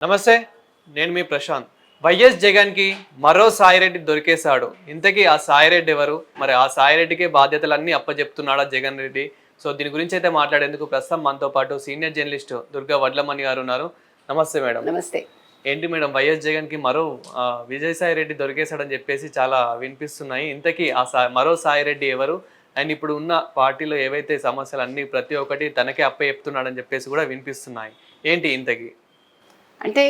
నమస్తే, నేను మీ ప్రశాంత్. వైఎస్ జగన్కి మరో సాయిరెడ్డి దొరికేశాడు. ఇంతకీ ఆ సాయిరెడ్డి ఎవరు? మరి ఆ సాయిరెడ్డికి బాధ్యతలన్నీ అప్పచెప్తున్నాడా జగన్ రెడ్డి? సో దీని గురించి అయితే మాట్లాడేందుకు ప్రస్తుతం మనతో పాటు సీనియర్ జర్నలిస్ట్ దుర్గా వడ్లమణి గారు ఉన్నారు. నమస్తే మేడం. నమస్తే. ఏంటి మేడం, వైఎస్ జగన్కి మరో విజయసాయి రెడ్డి దొరికేశాడని చెప్పేసి చాలా వినిపిస్తున్నాయి. ఇంతకీ ఆ మరో సాయిరెడ్డి ఎవరు? అండ్ ఇప్పుడు ఉన్న పార్టీలో ఏవైతే సమస్యలు అన్నీ ప్రతి ఒక్కటి తనకే అప్పచెప్తున్నాడని చెప్పేసి కూడా వినిపిస్తున్నాయి. ఏంటి ఇంతకీ? అంటే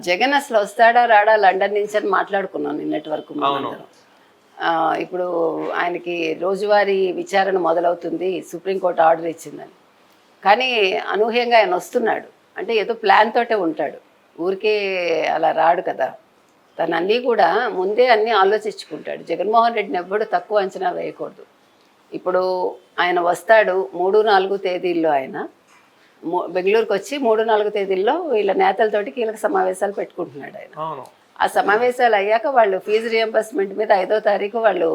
జగన్ అసలు వస్తాడా రాడా లండన్ నుంచి అని మాట్లాడుకున్నాం నిన్నటి వరకు మనందరం. ఇప్పుడు ఆయనకి రోజువారీ విచారణ మొదలవుతుంది, సుప్రీంకోర్టు ఆర్డర్ ఇచ్చిందని. కానీ అనూహ్యంగా ఆయన వస్తున్నాడు అంటే ఏదో ప్లాన్ తోటే ఉంటాడు, ఊరికే అలా రాడు కదా. తను అన్నీ కూడా ముందే అన్నీ ఆలోచించుకుంటాడు. జగన్మోహన్ రెడ్డిని ఎవ్వడు తక్కువ అంచనా వేయకూడదు. ఇప్పుడు ఆయన వస్తాడు 3-4 తేదీల్లో ఆయన బెంగళూరుకి వచ్చి 3-4 తేదీల్లో వీళ్ళ నేతలతోటి కీలక సమావేశాలు పెట్టుకుంటున్నాడు ఆయన. ఆ సమావేశాలు అయ్యాక వాళ్ళు ఫీజు రియంబర్స్మెంట్ మీద 5వ తారీఖు వాళ్ళు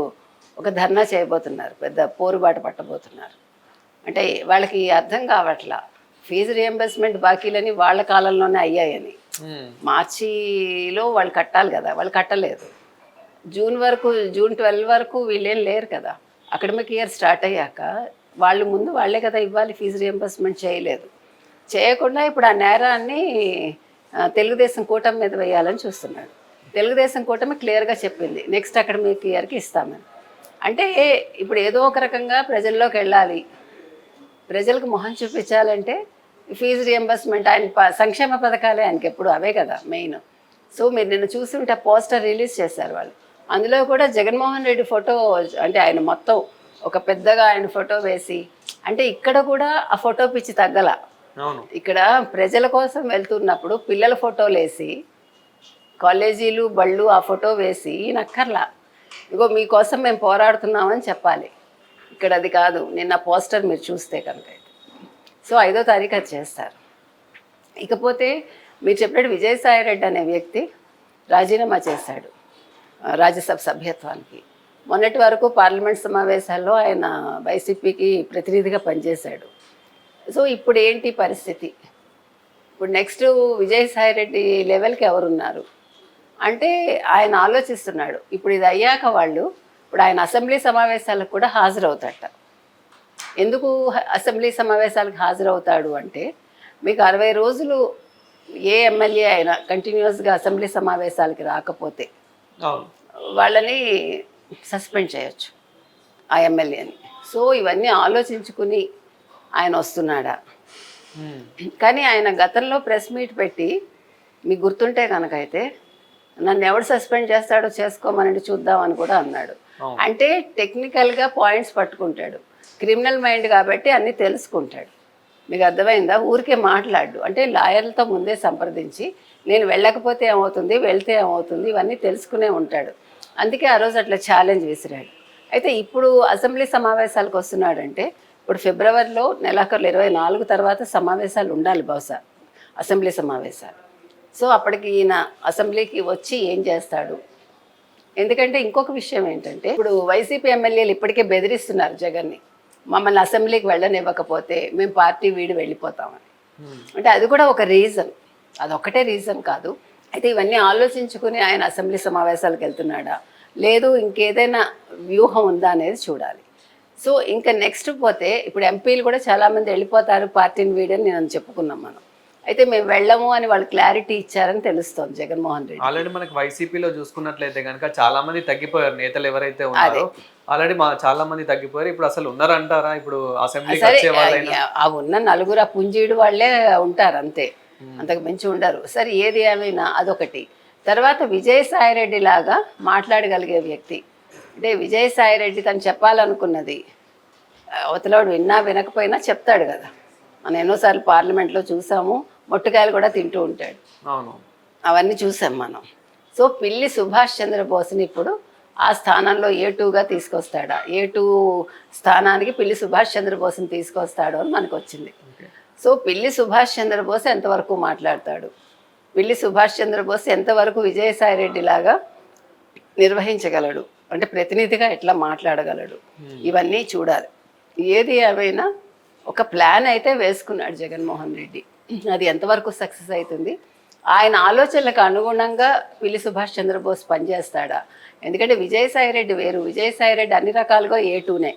ఒక ధర్నా చేయబోతున్నారు, పెద్ద పోరుబాట పట్టబోతున్నారు. అంటే వాళ్ళకి అర్థం కావట్లా, ఫీజు రియంబర్స్మెంట్ బాకీలని వాళ్ళ కాలంలోనే అయ్యాయని. మార్చిలో వాళ్ళు కట్టాలి కదా, వాళ్ళు కట్టలేదు. జూన్ 12 వరకు వీళ్ళేం లేరు కదా. అకాడమిక్ ఇయర్ స్టార్ట్ అయ్యాక వాళ్ళు ముందు వాళ్ళే కదా ఇవ్వాలి, ఫీజు రియంబర్స్మెంట్ చేయలేదు. చేయకుండా ఇప్పుడు ఆ నేరాన్ని తెలుగుదేశం కూటమి మీద వేయాలని చూస్తున్నాడు. తెలుగుదేశం కూటమి క్లియర్గా చెప్పింది నెక్స్ట్ అకాడమిక్ ఇయర్కి ఇస్తామని. అంటే ఇప్పుడు ఏదో ఒక రకంగా ప్రజల్లోకి వెళ్ళాలి, ప్రజలకు మొహం చూపించాలంటే ఫీజు రియంబర్స్మెంట్, ఆయన సంక్షేమ పథకాలే ఆయనకి ఎప్పుడు అవే కదా మెయిన్. సో మీరు నిన్న చూస్తుంటే పోస్టర్ రిలీజ్ చేశారు వాళ్ళు, అందులో కూడా జగన్మోహన్ రెడ్డి ఫోటో, అంటే ఆయన మొత్తం ఒక పెద్దగా ఆయన ఫోటో వేసి, అంటే ఇక్కడ కూడా ఆ ఫోటో పిచ్చి తగ్గల. ఇక్కడ ప్రజల కోసం వెళ్తున్నప్పుడు పిల్లల ఫోటోలు వేసి, కాలేజీలు బళ్ళు ఆ ఫోటో వేసి నక్కర్లా, ఇగో మీకోసం మేము పోరాడుతున్నామని చెప్పాలి. ఇక్కడ అది కాదు. నిన్న పోస్టర్ మీరు చూస్తే కనుక అయితే. సో 5వ తారీఖు అది చేస్తారు. ఇకపోతే మీరు చెప్పినట్టు విజయసాయిరెడ్డి అనే వ్యక్తి రాజీనామా చేశాడు రాజ్యసభ సభ్యత్వానికి. మొన్నటి వరకు పార్లమెంట్ సమావేశాల్లో ఆయన వైసీపీకి ప్రతినిధిగా పనిచేశాడు. సో ఇప్పుడు ఏంటి పరిస్థితి? ఇప్పుడు నెక్స్ట్ విజయసాయిరెడ్డి లెవెల్కి ఎవరున్నారు అంటే ఆయన ఆలోచిస్తున్నాడు. ఇప్పుడు ఇది అయ్యాక ఇప్పుడు ఆయన అసెంబ్లీ సమావేశాలకు కూడా హాజరవుతాడట. ఎందుకు అసెంబ్లీ సమావేశాలకు హాజరవుతాడు అంటే, మీకు 60 రోజులు ఏ ఎమ్మెల్యే అయినా కంటిన్యూస్గా అసెంబ్లీ సమావేశాలకి రాకపోతే వాళ్ళని సస్పెండ్ చేయొచ్చు ఆ ఎమ్మెల్యేని. సో ఇవన్నీ ఆలోచించుకుని ఆయన వస్తున్నాడా. కానీ ఆయన గతంలో ప్రెస్ మీట్ పెట్టి, మీకు గుర్తుంటే కనుకైతే, నన్ను ఎవడు సస్పెండ్ చేస్తాడో చేసుకోమని చూద్దామని కూడా అన్నాడు. అంటే టెక్నికల్గా పాయింట్స్ పట్టుకుంటాడు, క్రిమినల్ మైండ్ కాబట్టి అన్నీ తెలుసుకుంటాడు. మీకు అర్థమైందా? ఊరికే మాట్లాడు, అంటే లాయర్లతో ముందే సంప్రదించి నేను వెళ్ళకపోతే ఏమవుతుంది, వెళ్తే ఏమవుతుంది, ఇవన్నీ తెలుసుకునే ఉంటాడు. అందుకే ఆ రోజు అట్లా ఛాలెంజ్ విసిరాడు. అయితే ఇప్పుడు అసెంబ్లీ సమావేశాలకు వస్తున్నాడంటే, ఇప్పుడు ఫిబ్రవరిలో నెలాఖరులు 24 తర్వాత సమావేశాలు ఉండాలి బహుశా, అసెంబ్లీ సమావేశాలు. సో అప్పటికి ఈయన అసెంబ్లీకి వచ్చి ఏం చేస్తాడు? ఎందుకంటే ఇంకొక విషయం ఏంటంటే, ఇప్పుడు వైసీపీ ఎమ్మెల్యేలు ఇప్పటికే బెదిరిస్తున్నారు జగన్ని, మమ్మల్ని అసెంబ్లీకి వెళ్ళనివ్వకపోతే మేము పార్టీ వీడి వెళ్ళిపోతామని. అంటే అది కూడా ఒక రీజన్, అదొక్కటే రీజన్ కాదు. అయితే ఇవన్నీ ఆలోచించుకుని ఆయన అసెంబ్లీ సమావేశాలకు వెళ్తున్నాడా, లేదు ఇంకేదైనా వ్యూహం ఉందా అనేది చూడాలి. సో ఇంకా నెక్స్ట్ పోతే, ఇప్పుడు ఎంపీలు కూడా చాలామంది వెళ్ళిపోతారు పార్టీని వీడని నేను చెప్పుకున్నాం మనం. అయితే మేము వెళ్ళము అని వాళ్ళు క్లారిటీ ఇచ్చారని తెలుస్తోంది జగన్మోహన్ రెడ్డి. ఆల్రెడీ మనకి వైసీపీలో చూసుకున్నట్లయితే కనుక చాలా మంది తగ్గిపోయారు, నేతలు ఎవరైతే ఉన్నారో ఆల్రెడీ చాలా మంది తగ్గిపోయారు. ఇప్పుడు అసలు ఉన్నారంటారా ఇప్పుడు అసెంబ్లీకి వచ్చే వాళ్ళైనా? ఆ ఉన్న 4 ఆ పుంజీడు వాళ్ళే ఉంటారు అంతే, అంతకు మించి ఉండరు. సరే ఏది ఏమైనా అదొకటి. తర్వాత విజయసాయిరెడ్డి లాగా మాట్లాడగలిగే వ్యక్తి, అంటే విజయసాయిరెడ్డి తను చెప్పాలనుకున్నది అవతలవాడు విన్నా వినకపోయినా చెప్తాడు కదా. మనం ఎన్నోసార్లు పార్లమెంట్లో చూసాము, మొట్టుకాయలు కూడా తింటూ ఉంటాడు, అవన్నీ చూసాం మనం. సో పిల్లి సుభాష్ చంద్రబోస్ని ఇప్పుడు ఆ స్థానంలో A2గా తీసుకొస్తాడా, A2 స్థానానికి పిల్లి సుభాష్ చంద్రబోస్ని తీసుకొస్తాడు అని మనకు వచ్చింది. సో పిల్లి సుభాష్ చంద్రబోస్ ఎంతవరకు మాట్లాడతాడు, పిల్లి సుభాష్ చంద్రబోస్ ఎంతవరకు విజయసాయిరెడ్డి లాగా నిర్వహించగలడు, అంటే ప్రతినిధిగా ఎట్లా మాట్లాడగలడు, ఇవన్నీ చూడాలి. ఏది ఏమైనా ఒక ప్లాన్ అయితే వేసుకున్నాడు జగన్మోహన్ రెడ్డి. అది ఎంతవరకు సక్సెస్ అవుతుంది ఆయన ఆలోచనలకు అనుగుణంగా పిల్లి సుభాష్ చంద్రబోస్ పనిచేస్తాడా? ఎందుకంటే విజయసాయిరెడ్డి వేరు. విజయసాయిరెడ్డి అన్ని రకాలుగా A2నే,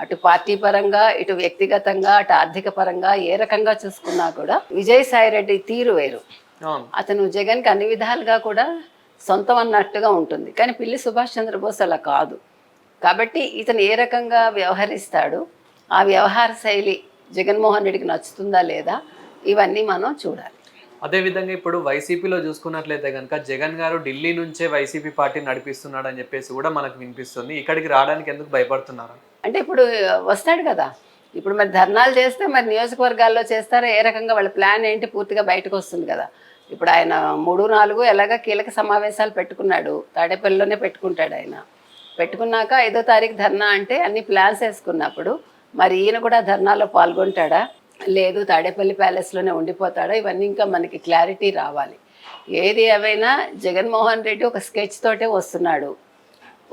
అటు పార్టీ పరంగా, ఇటు వ్యక్తిగతంగా, అటు ఆర్థిక పరంగా ఏ రకంగా చూసుకున్నా కూడా విజయసాయిరెడ్డి తీరు వేరు. అవును. అతను జగన్కి అన్ని విధాలుగా కూడా సొంతం అన్నట్టుగా ఉంటుంది. కానీ పిల్లి సుభాష్ చంద్రబోస్ అలా కాదు. కాబట్టి ఇతను ఏ రకంగా వ్యవహరిస్తాడు, ఆ వ్యవహార శైలి జగన్మోహన్ రెడ్డికి నచ్చుతుందా లేదా, ఇవన్నీ మనం చూడాలి. అదేవిధంగా ఇప్పుడు వైసీపీలో చూసుకున్నట్లయితే కనుక జగన్ గారు ఢిల్లీ నుంచే వైసీపీ పార్టీ నడిపిస్తున్నాడు అని చెప్పేసి కూడా మనకు వినిపిస్తుంది. ఇక్కడికి రావడానికి ఎందుకు భయపడుతున్నారు? అంటే ఇప్పుడు వస్తాడు కదా, ఇప్పుడు మరి ధర్నాలు చేస్తే మరి నియోజకవర్గాల్లో చేస్తారా, ఏ రకంగా వాళ్ళ ప్లాన్ ఏంటి పూర్తిగా బయటకు వస్తుంది కదా. ఇప్పుడు ఆయన 3-4 ఎలాగా కీలక సమావేశాలు పెట్టుకున్నాడు, తాడేపల్లిలోనే పెట్టుకుంటాడు. ఆయన పెట్టుకున్నాక 5వ తారీఖు ధర్నా అంటే అన్ని ప్లాన్స్ వేసుకున్నప్పుడు మరి ఈయన కూడా ధర్నాలో పాల్గొంటాడా, లేదు తాడేపల్లి ప్యాలెస్లోనే ఉండిపోతాడా, ఇవన్నీ ఇంకా మనకి క్లారిటీ రావాలి. ఏది ఏమైనా జగన్మోహన్ రెడ్డి ఒక స్కెచ్ తోటే వస్తున్నాడు,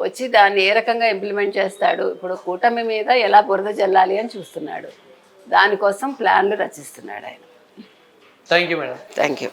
వచ్చి దాన్ని ఏ రకంగా ఇంప్లిమెంట్ చేస్తాడు, ఇప్పుడు కూటమి మీద ఎలా బురద జల్లాలి అని చూస్తున్నాడు, దానికోసం ప్లాన్లు రచిస్తున్నాడు ఆయన. Thank you madam. Thank you.